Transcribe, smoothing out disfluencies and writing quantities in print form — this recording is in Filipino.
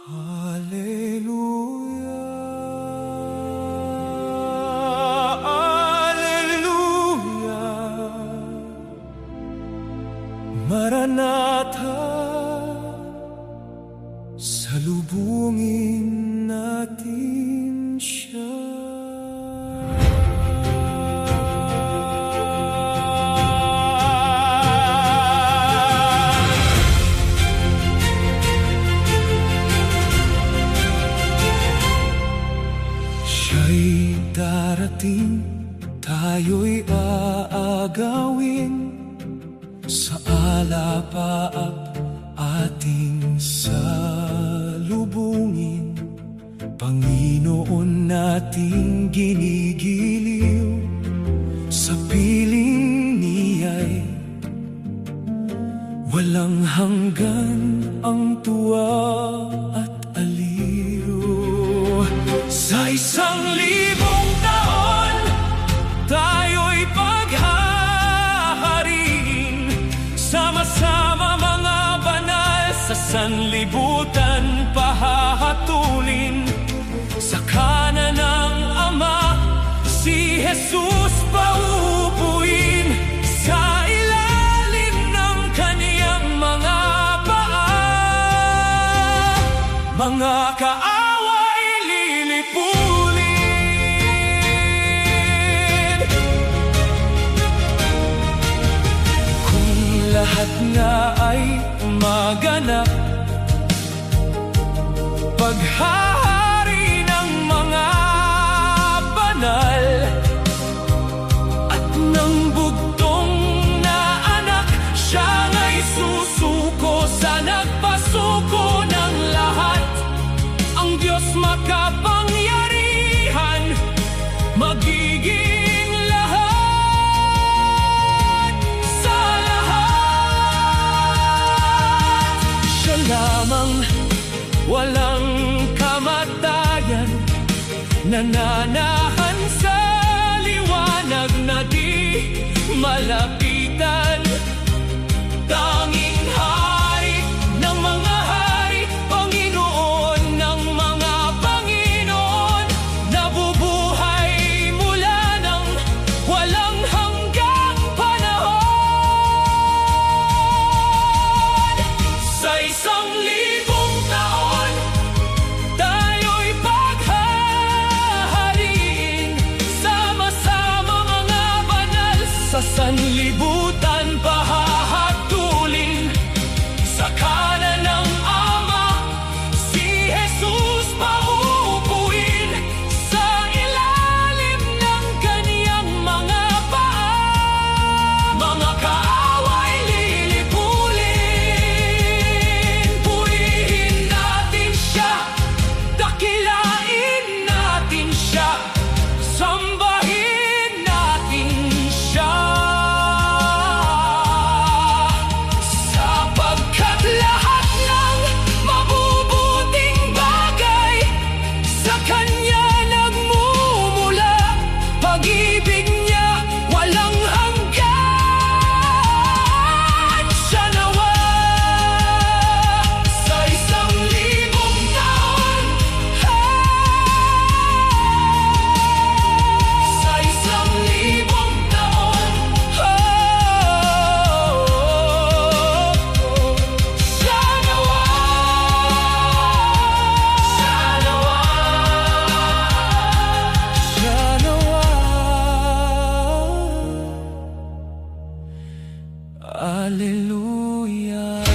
Hallelujah, Hallelujah, Maranatha, salubungin natin siya. Siya'y darating, tayo'y aagawin sa alapaap ating salubungin. Panginoon nating ginigiliw, sa piling niya'y walang hanggan ang tuwa at aliw. Sa 1,000 taon, tayo'y paghahariin, sama-sama mga banal sa sanlibutan pahahatulin. Sa kanan ng Ama, si Jesus paupuin, sa ilalim ng kaniyang mga paa. Mga kaaway lilipulin. Kung lahat nga ay maganap, paghahari ng mga banal at ng bugtong na anak, siya nga'y susuko sa nagpasuko ng lahat. Ang Diyos makapangyarihan, magiging lahat sa lahat. Siya lamang walang kamatayan, nananahan sa liwanag na di malapitan. Tanging hari ng mga hari, Panginoon ng mga Panginoon, nabubuhay mula ng walang hanggang panahon. Sa 1,000 taon, tayo'y paghahariin, sama-sama mga banal sa sanlibutan pahahatulin. Sa kanan ng Ama, si Jesus pauupuin, sa ilalim ng kaniyang mga paa. Mga kaaway lilipulin, purihin natin siya, dakilain natin siya, sambahin natin siya. Sapagkat lahat ng mabubuting bagay sa Kanya nagmumula, pag-ibig niya walang hanggan. Siya nawa sa 1,000 taon, sa 1,000 taon, siya nawa, siya nawa, siya nawa. Alleluia.